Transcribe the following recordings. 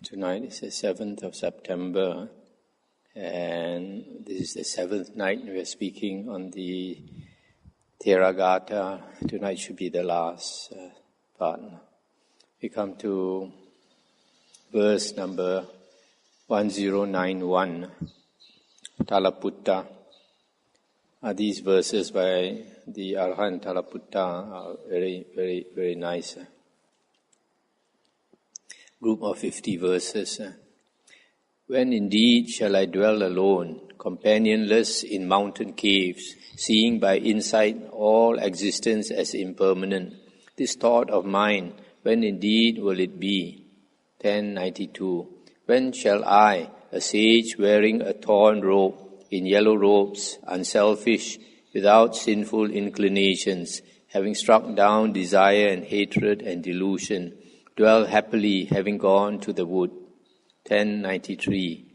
Tonight is the 7th of September, and this is the 7th night we are speaking on the Theragatha. Tonight should be the last part. We come to verse number 1091, Talaputta. These verses by the Arahant Talaputta are very, very, very nice. Group of 50 verses. When indeed shall I dwell alone, companionless in mountain caves, seeing by insight all existence as impermanent? This thought of mine, when indeed will it be? 1092. When shall I, a sage wearing a torn robe, in yellow robes, unselfish, without sinful inclinations, having struck down desire and hatred and delusion, dwell happily, having gone to the wood? 1093.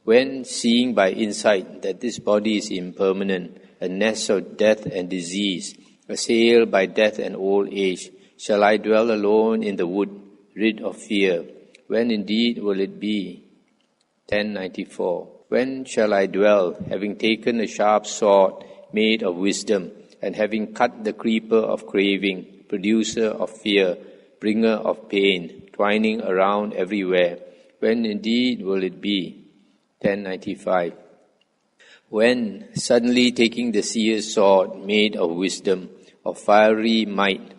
When, seeing by insight that this body is impermanent, a nest of death and disease, assailed by death and old age, shall I dwell alone in the wood, rid of fear? When indeed will it be? 1094. When shall I dwell, having taken a sharp sword made of wisdom, and having cut the creeper of craving, producer of fear, bringer of pain, twining around everywhere? When indeed will it be? 1095. When, suddenly taking the seer's sword made of wisdom, of fiery might,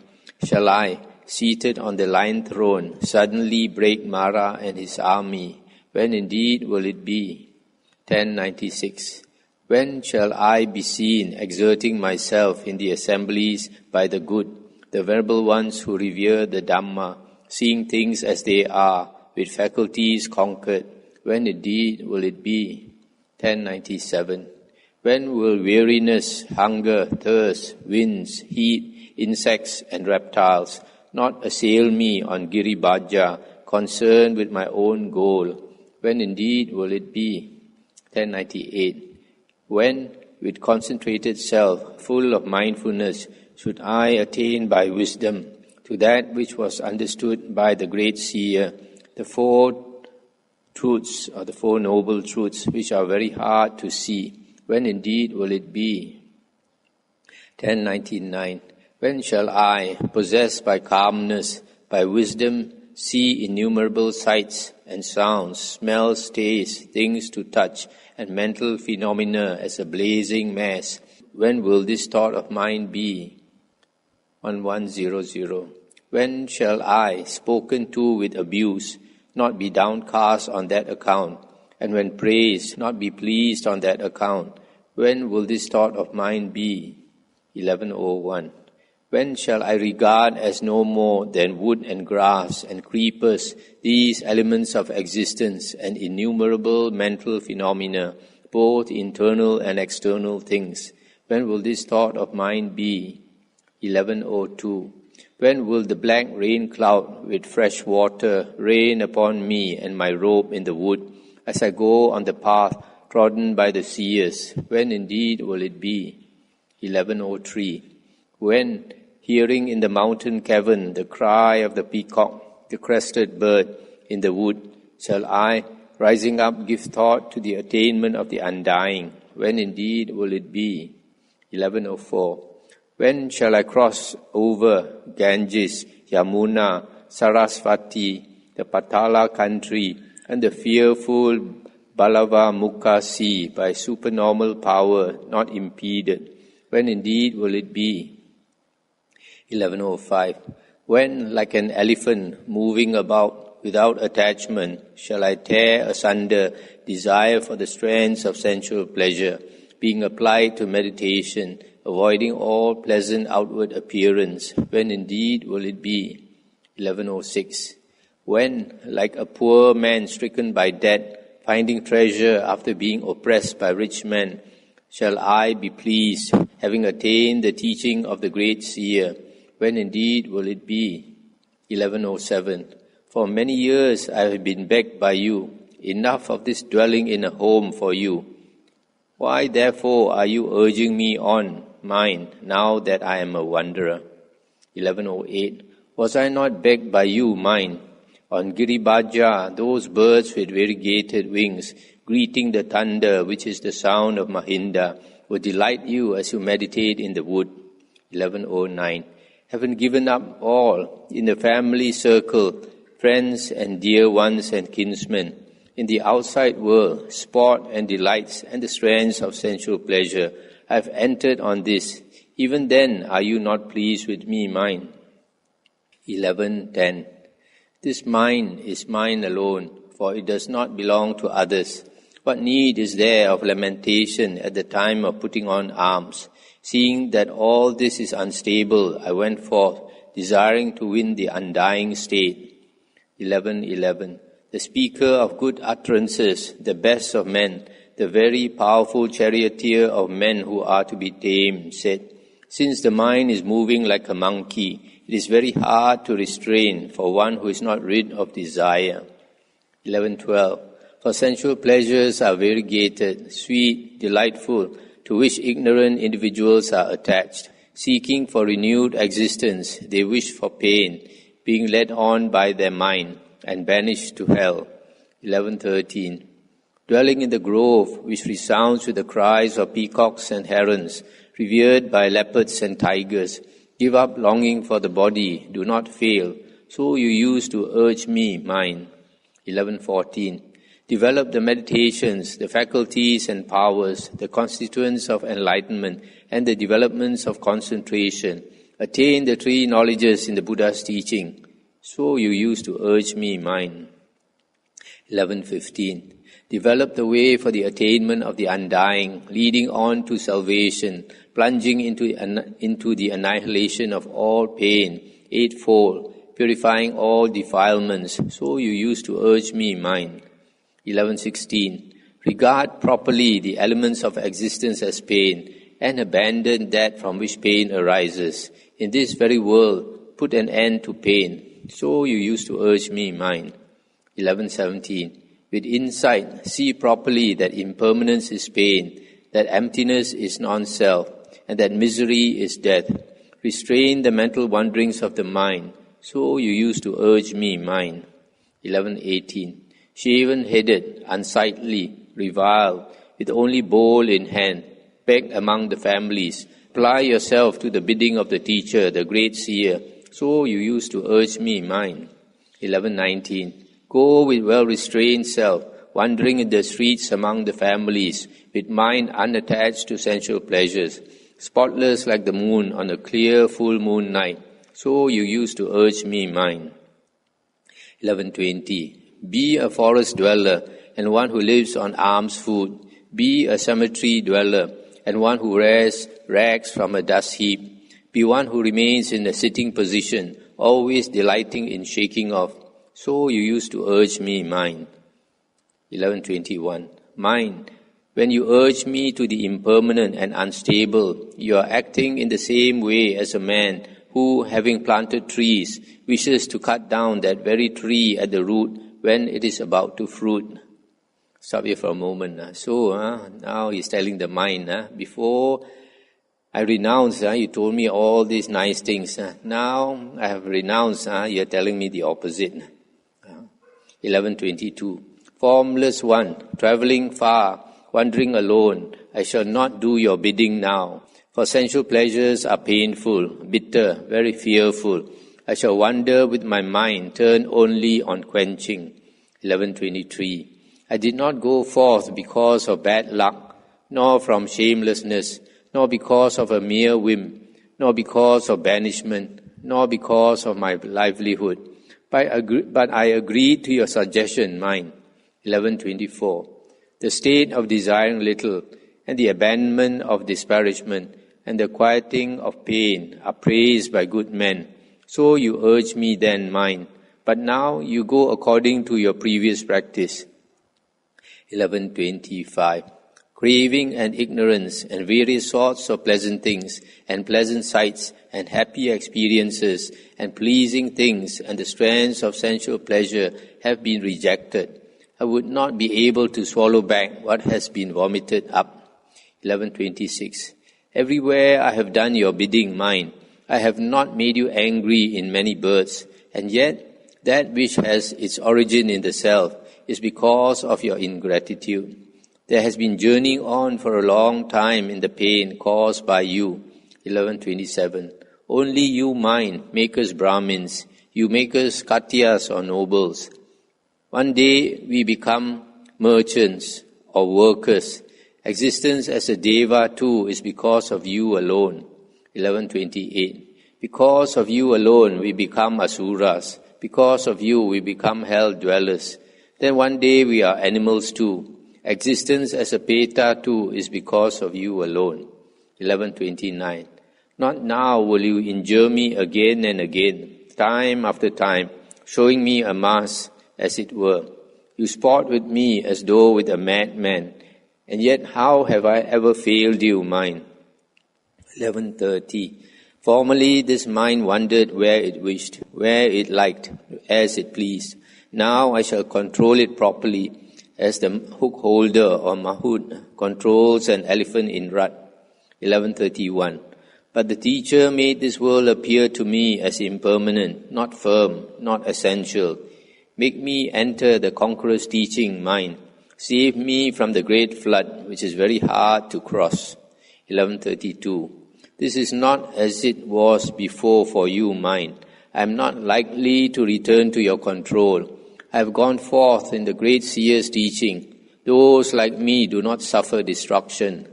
shall I, seated on the lion throne, suddenly break Mara and his army? When indeed will it be? 1096. When shall I be seen exerting myself in the assemblies by the good, the venerable ones who revere the Dhamma, seeing things as they are, with faculties conquered? When indeed will it be? 1097. When will weariness, hunger, thirst, winds, heat, insects and reptiles not assail me on Giribhaja, concerned with my own goal? When indeed will it be? 1098. When, with concentrated self, full of mindfulness, should I attain by wisdom to that which was understood by the great seer, the four truths or the four noble truths which are very hard to see? When indeed will it be? 1099. When shall I, possessed by calmness, by wisdom, see innumerable sights and sounds, smells, tastes, things to touch, and mental phenomena as a blazing mass? When will this thought of mine be? 1100. When shall I, spoken to with abuse, not be downcast on that account, and when praised, not be pleased on that account? When will this thought of mine be? 1101. When shall I regard as no more than wood and grass and creepers these elements of existence and innumerable mental phenomena, both internal and external things? When will this thought of mine be? 1102. When will the black rain cloud with fresh water rain upon me and my robe in the wood, as I go on the path trodden by the seers? When indeed will it be? 1103. When, hearing in the mountain cavern the cry of the peacock, the crested bird in the wood, shall I, rising up, give thought to the attainment of the undying? When indeed will it be? 1104. When shall I cross over Ganges, Yamuna, Sarasvati, the Patala country, and the fearful Balava Mukha sea by supernormal power not impeded? When indeed will it be? 1105. When, like an elephant moving about without attachment, shall I tear asunder desire for the strands of sensual pleasure, being applied to meditation, avoiding all pleasant outward appearance? When indeed will it be? 1106. When, like a poor man stricken by debt, finding treasure after being oppressed by rich men, shall I be pleased, having attained the teaching of the great seer? When indeed will it be? 1107. For many years I have been begged by you, enough of this dwelling in a home for you. Why therefore are you urging me on, mine, now that I am a wanderer? 1108. Was I not begged by you, mine? On Giribhaja, those birds with variegated wings, greeting the thunder, which is the sound of Mahinda, will delight you as you meditate in the wood. 1109. Having given up all in the family circle, friends and dear ones and kinsmen, in the outside world, sport and delights and the strands of sensual pleasure, I have entered on this. Even then, are you not pleased with me, mine? 1110. This mind is mine alone, for it does not belong to others. What need is there of lamentation at the time of putting on arms? Seeing that all this is unstable, I went forth, desiring to win the undying state. 1111. The speaker of good utterances, the best of men, the very powerful charioteer of men who are to be tamed, said, since the mind is moving like a monkey, it is very hard to restrain for one who is not rid of desire. 1112. For sensual pleasures are variegated, sweet, delightful, to which ignorant individuals are attached. Seeking for renewed existence, they wish for pain, being led on by their mind, and banished to hell. 1113. Dwelling in the grove, which resounds with the cries of peacocks and herons, revered by leopards and tigers, give up longing for the body, do not fail, so you used to urge me, mine. 1114. Develop the meditations, the faculties and powers, the constituents of enlightenment, and the developments of concentration. Attain the three knowledges in the Buddha's teaching. So you used to urge me, mine. 1115. Develop the way for the attainment of the undying, leading on to salvation, plunging into the annihilation of all pain, eightfold, purifying all defilements. So you used to urge me, mine. 1116. Regard properly the elements of existence as pain, and abandon that from which pain arises. In this very world, put an end to pain. So you used to urge me, mine. 1117. With insight, see properly that impermanence is pain, that emptiness is non-self, and that misery is death. Restrain the mental wanderings of the mind. So you used to urge me, mine. 1118. Shaven-headed, unsightly, reviled, with only bowl in hand, begged among the families. Apply yourself to the bidding of the teacher, the great seer. So you used to urge me, mine. 1119. Go with well-restrained self, wandering in the streets among the families, with mind unattached to sensual pleasures, spotless like the moon on a clear full moon night. So you used to urge me, mine. 1120. Be a forest dweller, and one who lives on alms food. Be a cemetery dweller, and one who wears rags from a dust heap. Be one who remains in a sitting position, always delighting in shaking off. So you used to urge me, mine. 1121. Mine, when you urge me to the impermanent and unstable, you are acting in the same way as a man who, having planted trees, wishes to cut down that very tree at the root when it is about to fruit. Stop here for a moment. So now he's telling the mind, before I renounced, you told me all these nice things. Now I have renounced, you're telling me the opposite. 1122. Formless one, travelling far, wandering alone, I shall not do your bidding now. For sensual pleasures are painful, bitter, very fearful. I shall wander with my mind, turned only on quenching. 1123. I did not go forth because of bad luck, nor from shamelessness, nor because of a mere whim, nor because of banishment, nor because of my livelihood. But I agreed to your suggestion, mine. 1124. The state of desiring little, and the abandonment of disparagement, and the quieting of pain are praised by good men. So you urged me then, mine, but now you go according to your previous practice. 1125. Craving and ignorance and various sorts of pleasant things and pleasant sights and happy experiences and pleasing things and the strands of sensual pleasure have been rejected. I would not be able to swallow back what has been vomited up. 1126. Everywhere I have done your bidding, mine. I have not made you angry in many births, and yet That which has its origin in the self is because of your ingratitude. There has been journeying on for a long time in the pain caused by you. 1127. Only you mind make us Brahmins. You make us Katyas or nobles. One day we become merchants or workers. Existence as a Deva too is because of you alone. 1128. Because of you alone we become Asuras. Because of you we become hell dwellers. Then one day we are animals too. Existence as a Peta too is because of you alone. 1129. Not now will you injure me again and again, time after time, showing me a mask, as it were. You sport with me as though with a madman, and yet how have I ever failed you, mind? 1130. Formerly this mind wandered where it wished, where it liked, as it pleased. Now I shall control it properly, as the hook holder or Mahut controls an elephant in rut. 1131. But the teacher made this world appear to me as impermanent, not firm, not essential. Make me enter the conqueror's teaching mind. Save me from the great flood, which is very hard to cross. 1132. This is not as it was before for you, mind. I am not likely to return to your control. I have gone forth in the great seer's teaching. Those like me do not suffer destruction.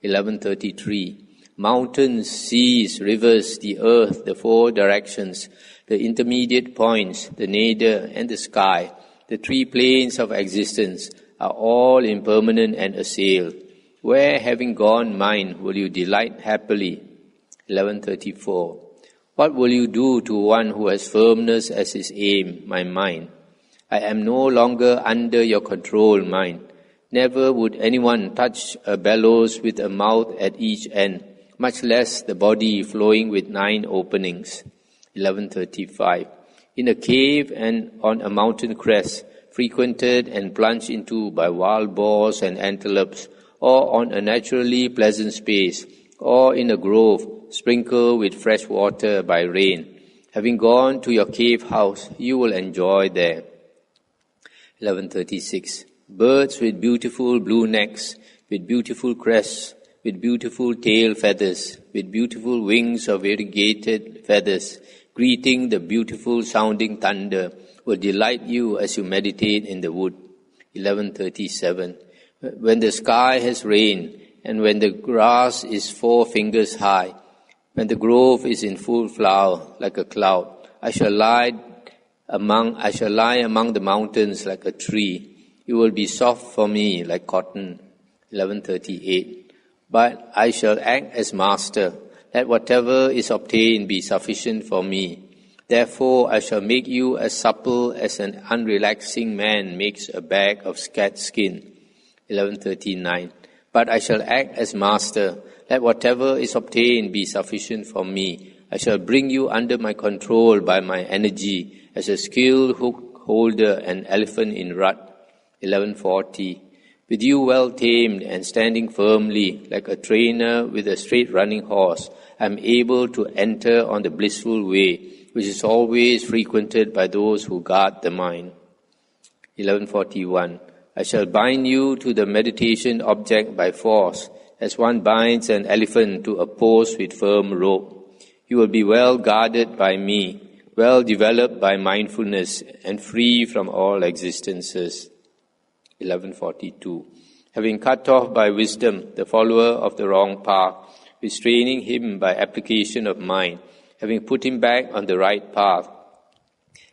1133. Mountains, seas, rivers, the earth, the four directions, the intermediate points, the nadir and the sky, the three planes of existence are all impermanent and assailed. Where, having gone mind, will you delight happily? 1134. What will you do to one who has firmness as his aim, my mind? I am no longer under your control, mind. Never would anyone touch a bellows with a mouth at each end, much less the body flowing with 9 openings. 1135. In a cave and on a mountain crest, frequented and plunged into by wild boars and antelopes, or on a naturally pleasant space, or in a grove, sprinkled with fresh water by rain. Having gone to your cave house, you will enjoy there. 1136. Birds with beautiful blue necks, with beautiful crests, with beautiful tail feathers, with beautiful wings of variegated feathers, greeting the beautiful sounding thunder, will delight you as you meditate in the wood. 1137. When the sky has rained, and when the grass is 4 fingers high, when the grove is in full flower like a cloud, I shall lie among the mountains like a tree. You will be soft for me like cotton. 1138. But I shall act as master. Let whatever is obtained be sufficient for me. Therefore I shall make you as supple as an unrelaxing man makes a bag of cat skin. 1139. But I shall act as master. Let whatever is obtained be sufficient for me. I shall bring you under my control by my energy, as a skilled hook holder an elephant in rut. 1140. With you well tamed and standing firmly, like a trainer with a straight running horse, I am able to enter on the blissful way, which is always frequented by those who guard the mind. 1141. I shall bind you to the meditation object by force, as one binds an elephant to a post with firm rope. You will be well guarded by me, well developed by mindfulness, and free from all existences. 1142. Having cut off by wisdom the follower of the wrong path, restraining him by application of mind, having put him back on the right path,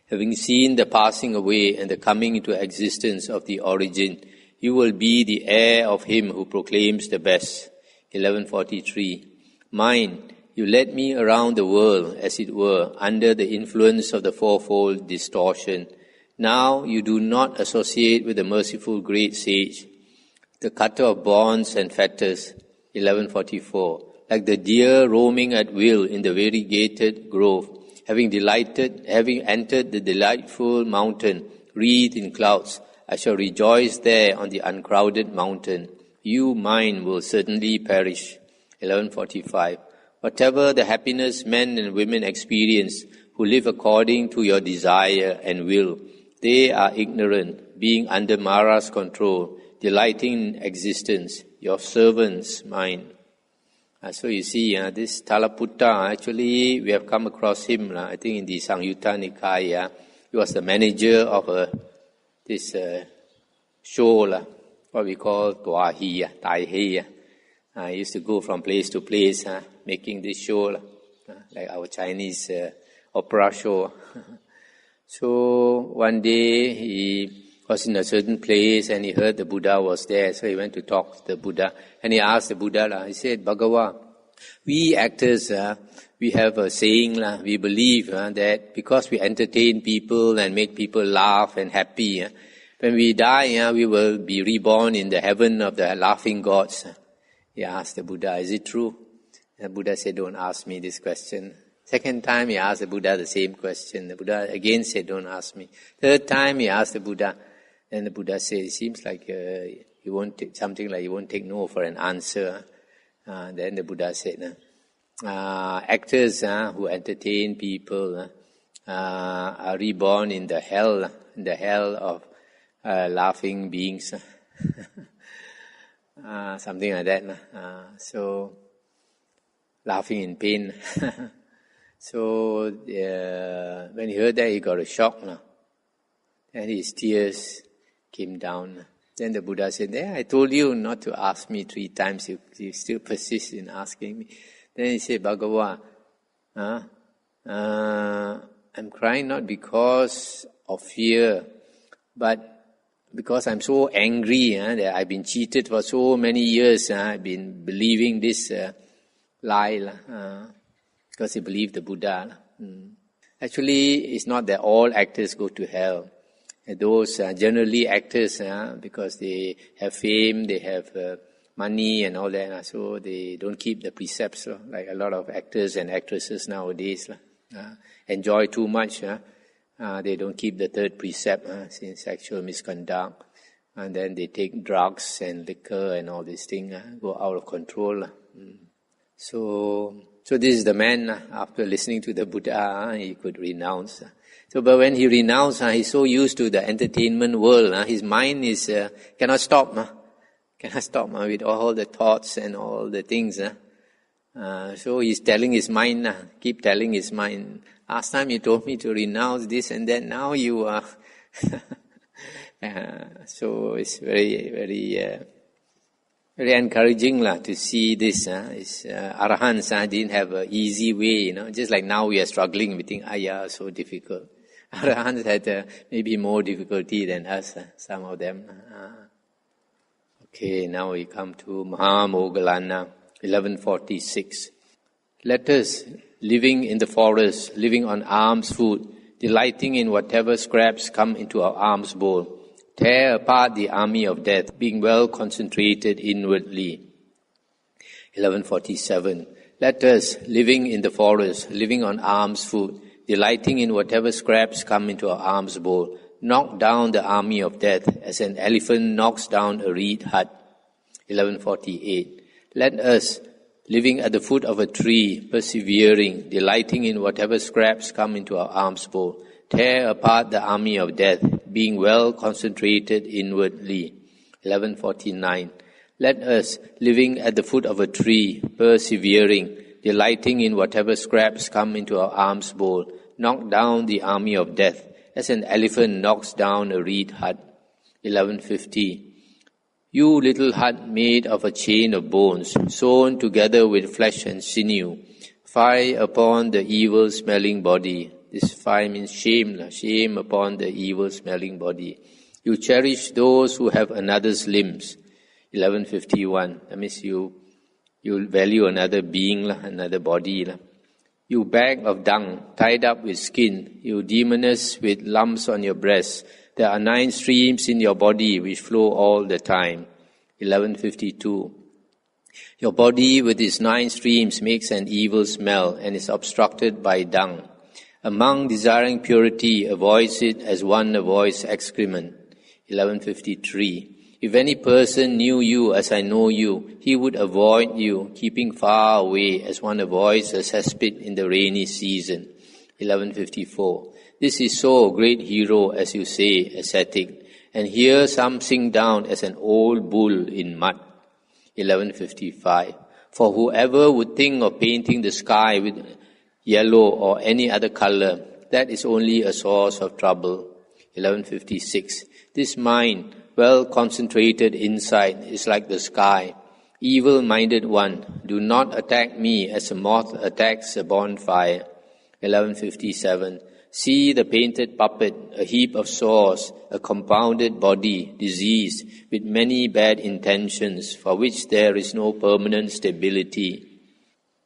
having seen the passing away and the coming into existence of the origin, you will be the heir of him who proclaims the best. 1143. Mind, you led me around the world, as it were, under the influence of the fourfold distortion. Now you do not associate with the merciful great sage, the cutter of bonds and fetters. 1144. Like the deer roaming at will in the variegated grove, having entered the delightful mountain, wreathed in clouds, I shall rejoice there on the uncrowded mountain. You, mine, will certainly perish. 1145. Whatever the happiness men and women experience, who live according to your desire and will. They are ignorant, being under Mara's control, delighting in existence, your servant's mind. So you see, this Talaputta, actually we have come across him, I think in the Sangyutta Nikaya. He was the manager of this show, what we call Tuahi, Tai. He used to go from place to place, making this show, like our Chinese opera show. So one day he was in a certain place and he heard the Buddha was there, so he went to talk to the Buddha. And he asked the Buddha, he said, Bhagava, we actors, we have a saying, we believe that because we entertain people and make people laugh and happy, when we die, we will be reborn in the heaven of the laughing gods. He asked the Buddha, is it true? The Buddha said, don't ask me this question. Second time he asked the Buddha the same question. The Buddha again said, don't ask me. Third time he asked the Buddha, and the Buddha said, it seems like you won't take no for an answer. Then the Buddha said, actors who entertain people are reborn in the hell of laughing beings. Something like that. So, laughing in pain. So, when he heard that, he got a shock. And his tears came down. Then the Buddha said, I told you not to ask me 3 times. You still persist in asking me. Then he said, Bhagava, I'm crying not because of fear, but because I'm so angry that I've been cheated for so many years. I've been believing this lie because he believed the Buddha. Actually, it's not that all actors go to hell. Those generally actors, because they have fame, they have money and all that, so they don't keep the precepts. Like a lot of actors and actresses nowadays enjoy too much. They don't keep the 3rd precept, since sexual misconduct. And then they take drugs and liquor and all these things, go out of control. So this is the man, after listening to the Buddha, he could renounce. But when he renounced, he's so used to the entertainment world, his mind is cannot stop with all the thoughts and all the things. So he's telling his mind, keep telling his mind, last time you told me to renounce this and that, now you are... so it's very, very, very encouraging to see this. Arahants didn't have an easy way, just like now we are struggling, we think, so difficult. Arahants had maybe more difficulty than us, some of them. Okay, now we come to Mahamoggallana, 1146. Let us, living in the forest, living on alms food, delighting in whatever scraps come into our alms bowl, tear apart the army of death, being well concentrated inwardly. 1147. Let us, living in the forest, living on alms food, delighting in whatever scraps come into our alms bowl, knock down the army of death as an elephant knocks down a reed hut. 1148. Let us, living at the foot of a tree, persevering, delighting in whatever scraps come into our alms bowl, tear apart the army of death, being well concentrated inwardly. 1149. Let us, living at the foot of a tree, persevering, delighting in whatever scraps come into our alms bowl, knock down the army of death, as an elephant knocks down a reed hut. 1150. You little hut made of a chain of bones, sewn together with flesh and sinew, fie upon the evil-smelling body. This fie means shame, shame upon the evil-smelling body. You cherish those who have another's limbs. 1151. That means you value another being, another body. You bag of dung, tied up with skin, you demoness with lumps on your breast. There are 9 streams in your body which flow all the time. 1152. Your body with its 9 streams makes an evil smell and is obstructed by dung. A monk desiring purity avoids it as one avoids excrement. 1153. If any person knew you as I know you, he would avoid you, keeping far away as one avoids a cesspit in the rainy season. 1154. This is so great hero, as you say, ascetic, and here some sink down as an old bull in mud. 1155. For whoever would think of painting the sky with yellow or any other color, that is only a source of trouble. 1156. This mind, well concentrated insight, is like the sky. Evil-minded one, do not attack me as a moth attacks a bonfire. 1157. See the painted puppet, a heap of sores, a compounded body, diseased, with many bad intentions, for which there is no permanent stability.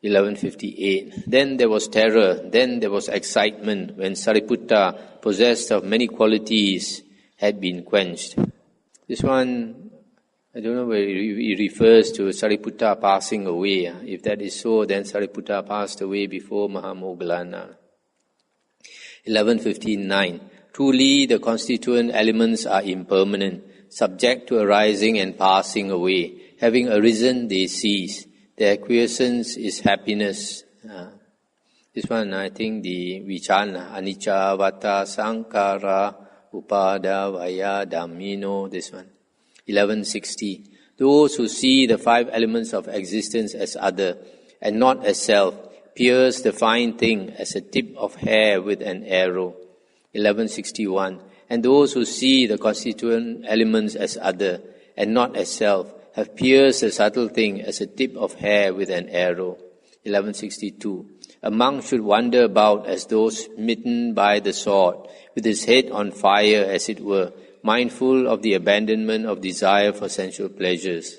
1158. Then there was terror, then there was excitement, when Sariputta, possessed of many qualities, had been quenched. This one, I don't know where he refers to Sariputta passing away. If that is so, then Sariputta passed away before Mahamoggallana. 1159. Truly, the constituent elements are impermanent, subject to arising and passing away. Having arisen, they cease. Their quiescence is happiness. This one, I think, the Vichana, Anicca, Vata, Sankara, Upada, Vaya, Dhammino, this one. 1160. Those who see the five elements of existence as other and not as self, pierce the fine thing as a tip of hair with an arrow. 1161. And those who see the constituent elements as other and not as self, have pierced the subtle thing as a tip of hair with an arrow. 1162. A monk should wander about as though smitten by the sword, with his head on fire as it were, mindful of the abandonment of desire for sensual pleasures.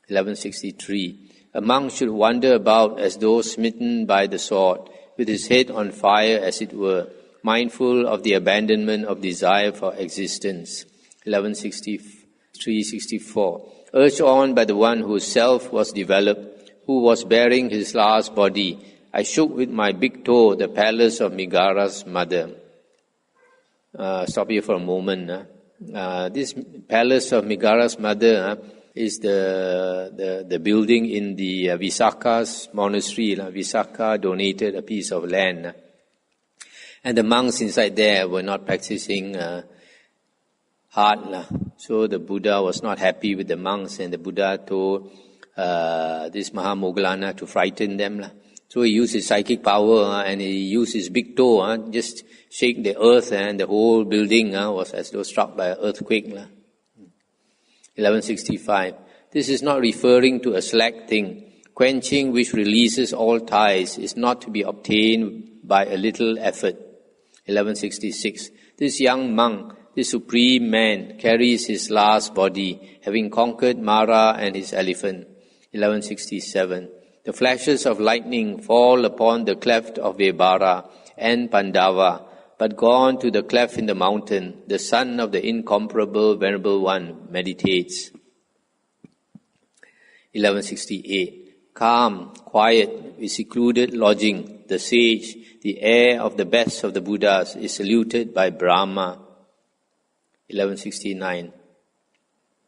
1163. A monk should wander about as though smitten by the sword, with his head on fire as it were, mindful of the abandonment of desire for existence. 1163-64. Urged on by the one whose self was developed, who was bearing his last body, I shook with my big toe the palace of Megara's mother. Stop here for a moment. This palace of Megara's mother is the building in the Visakha's monastery. Visakha donated a piece of land. And the monks inside there were not practicing hard. So the Buddha was not happy with the monks, and the Buddha told this Mahamoggallana to frighten them. So he used his psychic power and he used his big toe, just shake the earth, and the whole building was as though struck by an earthquake. 1165. This is not referring to a slack thing. Quenching which releases all ties is not to be obtained by a little effort. 1166. This young monk, this supreme man, carries his last body, having conquered Mara and his elephant. 1167. The flashes of lightning fall upon the cleft of Vebara and Pandava, but gone to the cleft in the mountain, the son of the incomparable Venerable One meditates. 1168. Calm, quiet, with secluded lodging, the sage, the heir of the best of the Buddhas, is saluted by Brahma. 1169.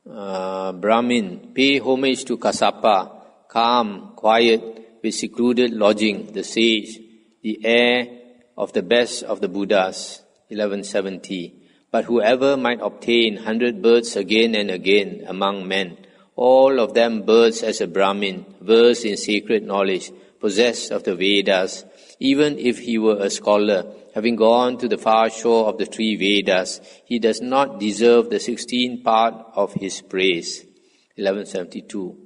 Brahmin, pay homage to Kassapa, calm, quiet, with secluded lodging, the sage, the heir of the best of the Buddhas. 1170. But whoever might obtain 100 births again and again among men, all of them births as a Brahmin, versed in sacred knowledge, possessed of the Vedas, even if he were a scholar, having gone to the far shore of the three Vedas, he does not deserve the 16th part of his praise. 1172.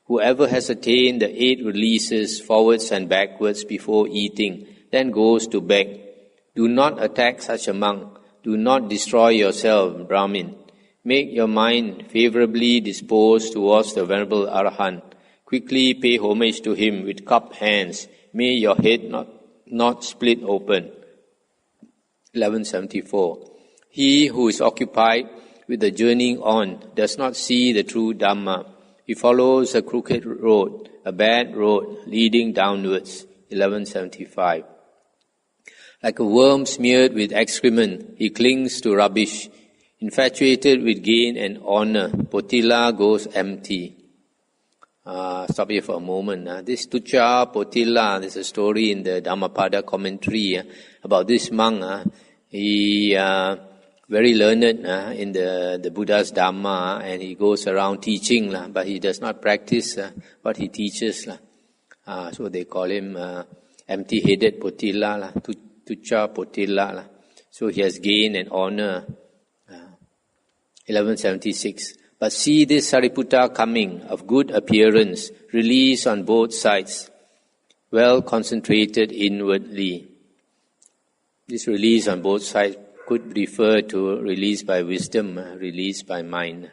Whoever has attained the 8 releases forwards and backwards before eating, then goes to beg. Do not attack such a monk. Do not destroy yourself, Brahmin. Make your mind favorably disposed towards the Venerable Arahant. Quickly pay homage to him with cupped hands. May your head not split open. 1174. He who is occupied with the journeying on does not see the true Dhamma. He follows a crooked road, a bad road leading downwards. 1175. Like a worm smeared with excrement, he clings to rubbish. Infatuated with gain and honor, Potila goes empty. Stop here for a moment. This Tucca Potila, there's a story in the Dhammapada commentary about this monk. He very learned in the Buddha's Dhamma, and he goes around teaching, but he does not practice what he teaches. So they call him empty-headed Potila, Tucca Potila. So he has gained an honor. 1176. But see this Sariputta coming, of good appearance, release on both sides, well concentrated inwardly. This release on both sides could refer to release by wisdom, release by mind.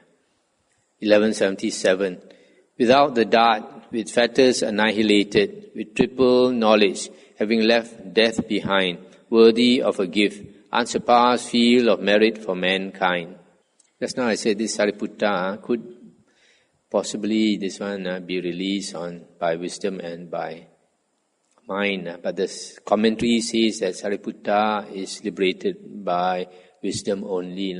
1177. Without the dart, with fetters annihilated, with triple knowledge, having left death behind, worthy of a gift, unsurpassed field of merit for mankind. Just now I said this Sariputta could possibly this one be released by wisdom and by mind. But the commentary says that Sariputta is liberated by wisdom only.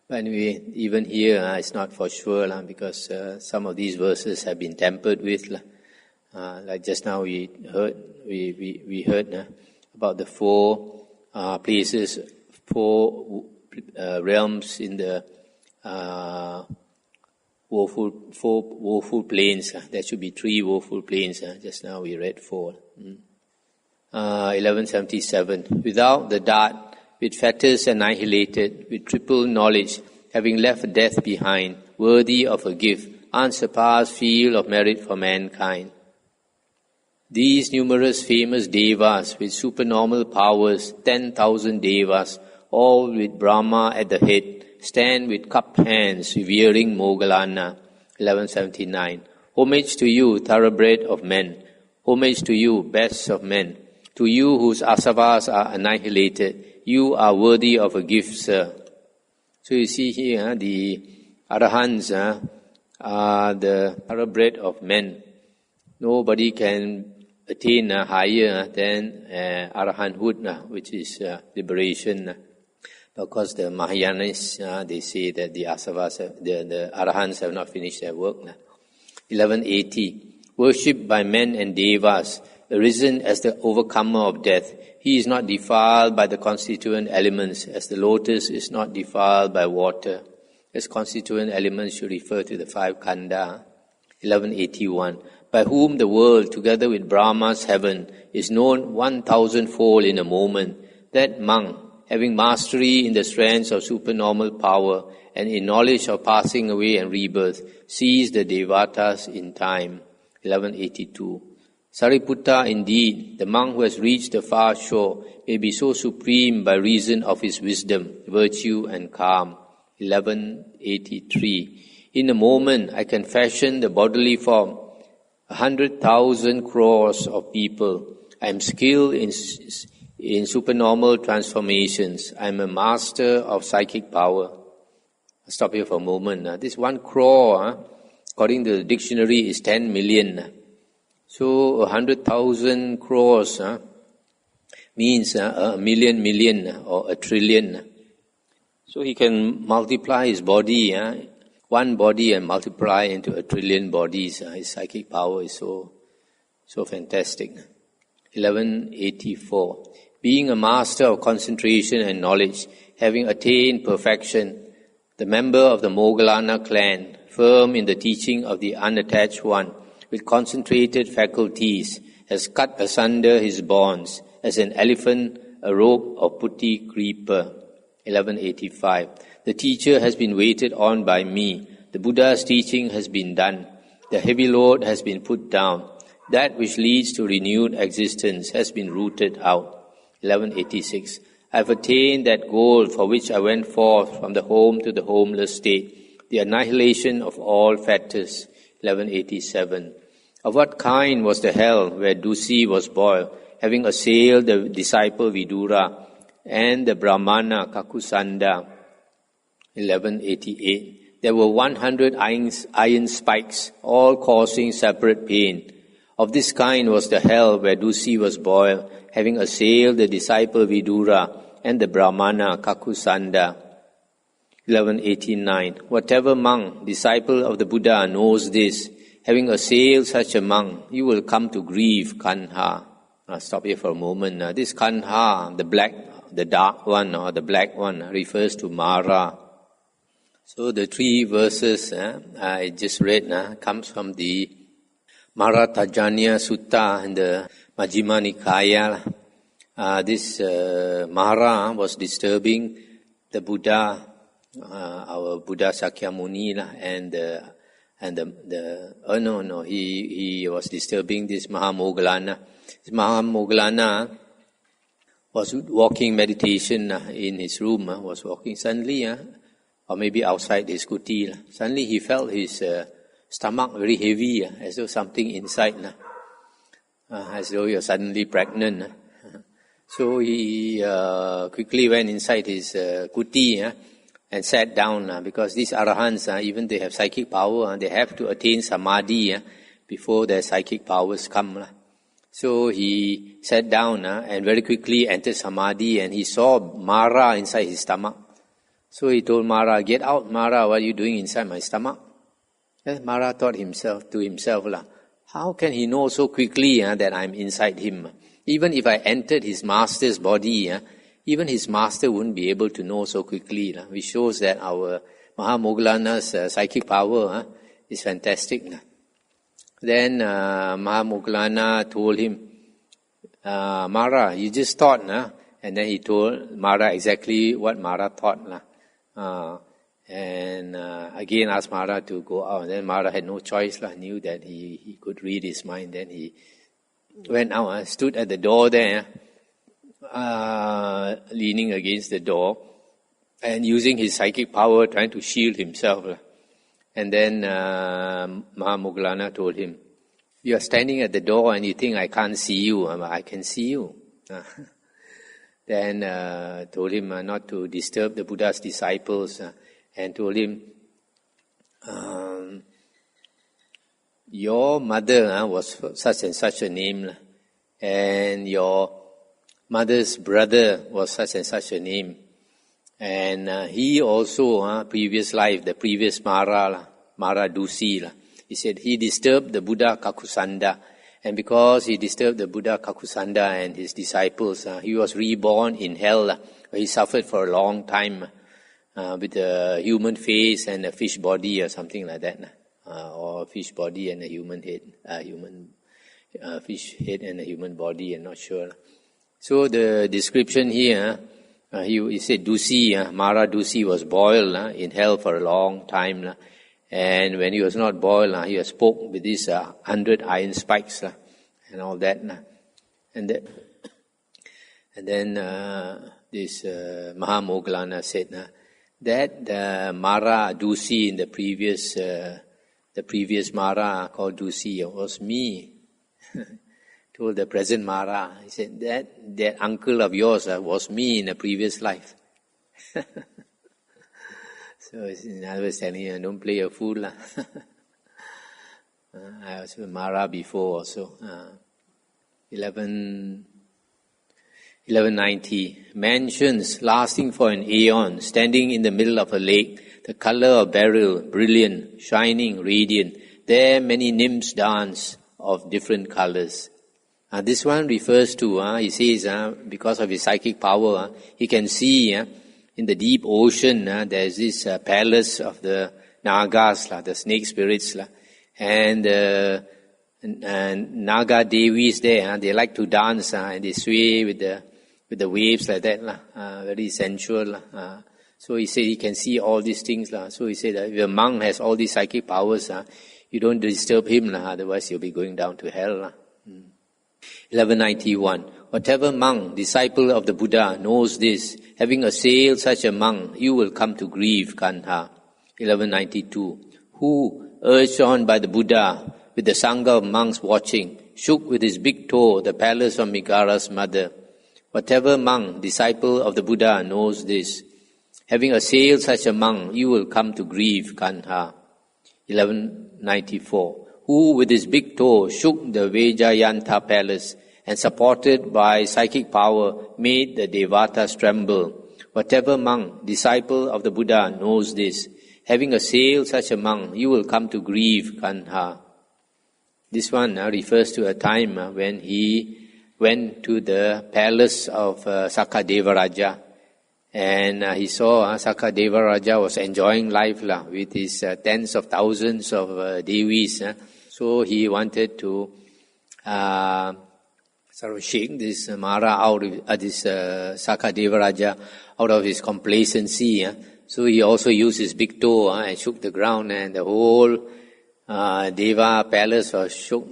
But anyway, even here it's not for sure because some of these verses have been tampered with. Like just now we heard about the four places, four realms in the four woeful plains. There should be 3 woeful plains. Just now we read 4. 1177. Without the dart, with fetters annihilated, with triple knowledge, having left death behind, worthy of a gift, unsurpassed field of merit for mankind. These numerous famous devas with supernormal powers, 10,000 devas, all with Brahma at the head, stand with cupped hands, revering Moggallana. 1179. Homage to you, thoroughbred of men. Homage to you, best of men. To you whose asavas are annihilated, you are worthy of a gift, sir. So you see here, the Arahants are the thoroughbred of men. Nobody can attain higher than Arahanthood, which is liberation. Because the Mahayanis, they say that the asavas, the Arahants have not finished their work. 1180. Worshipped by men and devas, arisen as the overcomer of death. He is not defiled by the constituent elements, as the lotus is not defiled by water. As constituent elements should refer to the 5 khandha. 1181. By whom the world, together with Brahma's heaven, is known 1,000-fold in a moment. That monk, having mastery in the strands of supernormal power and in knowledge of passing away and rebirth, sees the devatas in time. 1182. Sariputta, indeed, the monk who has reached the far shore, may be so supreme by reason of his wisdom, virtue and calm. 1183. In a moment I can fashion the bodily form, 100,000 crores of people. I am skilled in supernormal transformations. I am a master of psychic power. I'll stop here for a moment. This 1 crore, according to the dictionary, is 10 million. So 100,000 crores means a million or a trillion. So he can multiply his body, one body, and multiply into a trillion bodies. His psychic power is so fantastic. 1184. Being a master of concentration and knowledge, having attained perfection, the member of the Moggallana clan, firm in the teaching of the unattached one, with concentrated faculties, has cut asunder his bonds, as an elephant a rope of putti creeper. 1185. The teacher has been waited on by me. The Buddha's teaching has been done. The heavy load has been put down. That which leads to renewed existence has been rooted out. 1186. I have attained that goal for which I went forth from the home to the homeless state, the annihilation of all fetters. 1187. Of what kind was the hell where Dusi was boiled, having assailed the disciple Vidura and the Brahmana Kakusanda? 1188. There were 100 iron spikes, all causing separate pain. Of this kind was the hell where Dusi was boiled, having assailed the disciple Vidura and the Brahmana Kakusanda. 1189. Whatever monk, disciple of the Buddha, knows this, having assailed such a monk, you will come to grieve, Kanha. I'll stop here for a moment. This Kanha, the dark one or the black one, refers to Mara. So the 3 verses I just read comes from the Maratajanya Sutta and the Majjhima Nikaya. This Mara was disturbing the Buddha, our Buddha Sakyamuni, he was disturbing this Mahamoggallana. This Mahamoggallana was walking meditation in his room, was walking suddenly, or maybe outside his kuti. Suddenly he felt his stomach very heavy, as though something inside, as though you're suddenly pregnant. So he quickly went inside his kuti and sat down, because these arahants, even they have psychic power, they have to attain samadhi before their psychic powers come. So he sat down and very quickly entered samadhi, and he saw Mara inside his stomach. So he told Mara, "Get out, Mara, what are you doing inside my stomach?" And Mara thought to himself, how can he know so quickly that I'm inside him? Even if I entered his master's body, even his master wouldn't be able to know so quickly, which shows that our Mahamoggallana's psychic power is fantastic. Then Mahamoggallana told him, Mara, you just thought, and then he told Mara exactly what Mara thought. And again asked Mara to go out. And then Mara had no choice, knew that he could read his mind. Then he went out, stood at the door there, leaning against the door and using his psychic power, trying to shield himself. And then Mahamoggallana told him, "You are standing at the door and you think I can't see you. I can see you." Then told him not to disturb the Buddha's disciples, and told him, "Your mother was such and such a name, and your mother's brother was such and such a name. And he also, previous life, the previous Mara Dusi, he said he disturbed the Buddha Kakusanda. And because he disturbed the Buddha Kakusanda and his disciples, he was reborn in hell, where he suffered for a long time with a human face and a fish body or something like that. Or a fish body and a human head, fish head and a human body, I'm not sure. So the description here, he said Dusi, Mara Dusi was boiled in hell for a long time. And when he was not boiled, he was poked with these 100 iron spikes and all that. And then this Mahamoggallana said that Mara Dusi in the previous Mara called Dusi was me. Told the present Mara, he said that uncle of yours was me in a previous life. So in other words, telling you, don't play a fool. I was with Mara before also. 1190. Mansions lasting for an aeon, standing in the middle of a lake, the color of beryl, brilliant, shining, radiant. There many nymphs dance of different colors. This one refers to, he says, because of his psychic power, he can see in the deep ocean, there's this palace of the Nagas, the snake spirits, and Naga Devis there, they like to dance, and they sway with the waves like that, very sensual. So he said he can see all these things. So he said that if a monk has all these psychic powers, you don't disturb him, otherwise he'll be going down to hell. 1191. Whatever monk, disciple of the Buddha, knows this, having assailed such a monk, you will come to grieve, Kantha. 1192. Who, urged on by the Buddha, with the Sangha of monks watching, shook with his big toe the palace of Megara's mother. Whatever monk, disciple of the Buddha, knows this, having assailed such a monk, you will come to grieve, Kantha. 1194. Who with his big toe shook the Vajayantha palace and supported by psychic power made the Devatas tremble. Whatever monk, disciple of the Buddha, knows this. Having assailed such a monk, you will come to grieve, Kanha. This one refers to a time when he went to the palace of Sakadeva Raja. And he saw Sakadeva Raja was enjoying life with his tens of thousands of Devis. So he wanted to sort of shake this Mara out of this Sakadeva Raja out of his complacency. So he also used his big toe and shook the ground, and the whole Deva palace was shook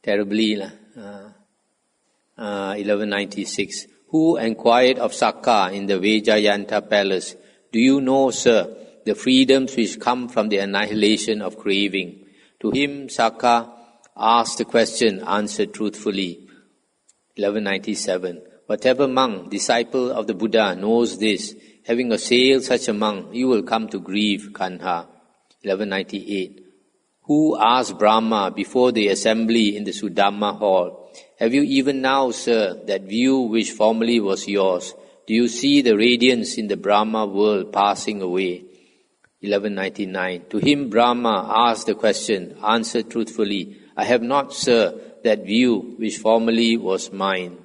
terribly. 1196. Who inquired of Sakka in the Vejayanta palace? Do you know, sir, the freedoms which come from the annihilation of craving? To him, Sakka asked the question, answered truthfully. 1197. Whatever monk, disciple of the Buddha, knows this, having assailed such a monk, you will come to grieve, Kanha. 1198. Who asked Brahma before the assembly in the Sudama hall, have you even now, sir, that view which formerly was yours? Do you see the radiance in the Brahma world passing away? 1199. To him Brahma asked the question, answered truthfully, I have not, sir, that view which formerly was mine.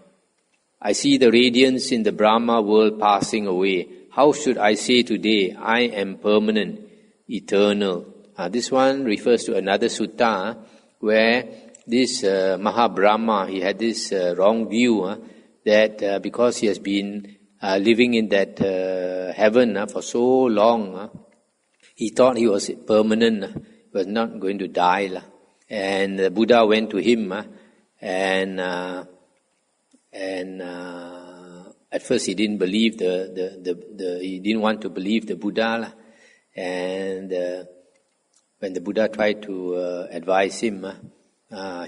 I see the radiance in the Brahma world passing away. How should I say today, I am permanent, eternal? This one refers to another sutta where this Mahabrahma, he had this wrong view that because he has been living in that heaven for so long, he thought he was permanent, he was not going to die. And the Buddha went to him and at first he didn't believe he didn't want to believe the Buddha. And when the Buddha tried to advise him,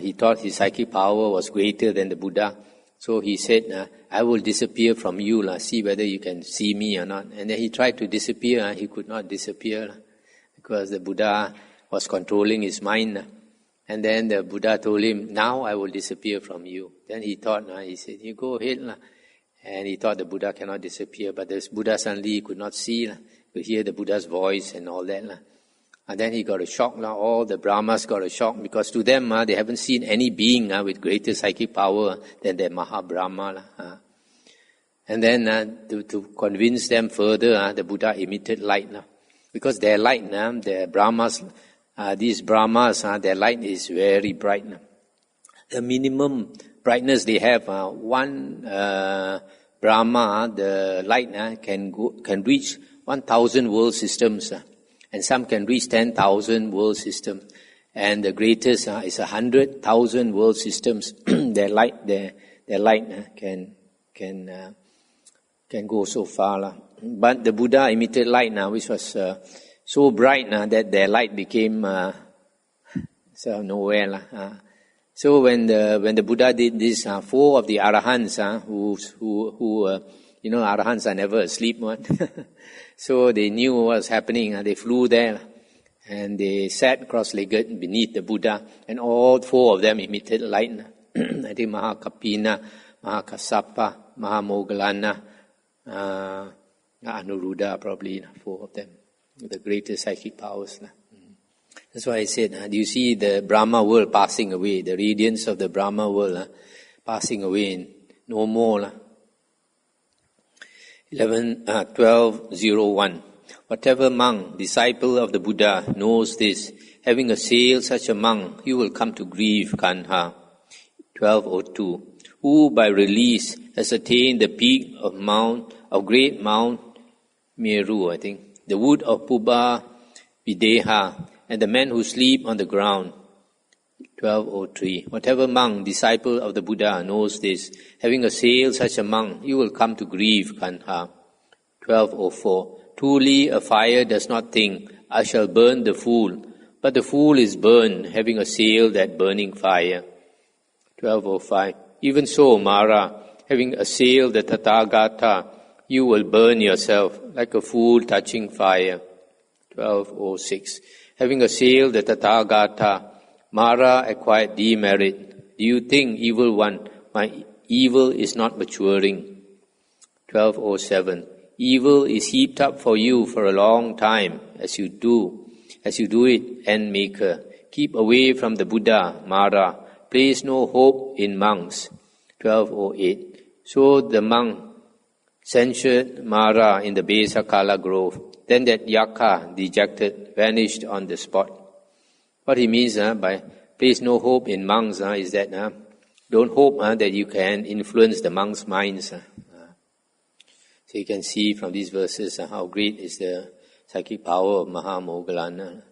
he thought his psychic power was greater than the Buddha. So he said, I will disappear from you, see whether you can see me or not. And then he tried to disappear, he could not disappear because the Buddha was controlling his mind. And then the Buddha told him, now I will disappear from you. Then he thought, he said, you go ahead. And he thought the Buddha cannot disappear, but the Buddha suddenly could not see, could hear the Buddha's voice and all that. And then he got a shock. All the Brahmas got a shock because to them, they haven't seen any being with greater psychic power than the Mahabrahma. And then to convince them further, the Buddha emitted light. Because their light, the Brahmas, these Brahmas, their light is very bright. The minimum brightness they have, one Brahma, the light can reach 1,000 world systems. And some can reach 10,000 world systems. And the greatest is 100,000 world systems. Their light can go so far. But the Buddha emitted light which was so bright that their light became nowhere. So when the Buddha did this, 4 of the Arahants who Arahants are never asleep. So they knew what was happening. They flew there and they sat cross-legged beneath the Buddha, and all 4 of them emitted light. I think Mahakapina, Mahakassapa, Mahamoggallana, Anuruddha, probably 4 of them, with the greatest psychic powers. That's why I said, do you see the Brahma world passing away, the radiance of the Brahma world passing away, no more. 1201. Whatever monk, disciple of the Buddha, knows this, having assailed such a monk, he will come to grieve, Kanha. 1202. Who by release has attained the peak of great Mount Meru, I think, the wood of Puba Videha, and the men who sleep on the ground. 1203. Whatever monk, disciple of the Buddha, knows this, having assailed such a monk, you will come to grieve, Kanha. 1204. Truly a fire does not think, I shall burn the fool, but the fool is burned, having assailed that burning fire. 1205. Even so, Mara, having assailed the Tathagata, you will burn yourself like a fool touching fire. 1206. Having assailed the Tathagata, Mara acquired demerit. Do you think, evil one, my evil is not maturing? 1207. Evil is heaped up for you for a long time as you do it, end maker. Keep away from the Buddha, Mara. Place no hope in monks. 1208. So the monk censured Mara in the Besakala grove. Then that Yakka, dejected, vanished on the spot. What he means by place no hope in monks is that don't hope that you can influence the monks' minds. So you can see from these verses how great is the psychic power of Mahamoggallana.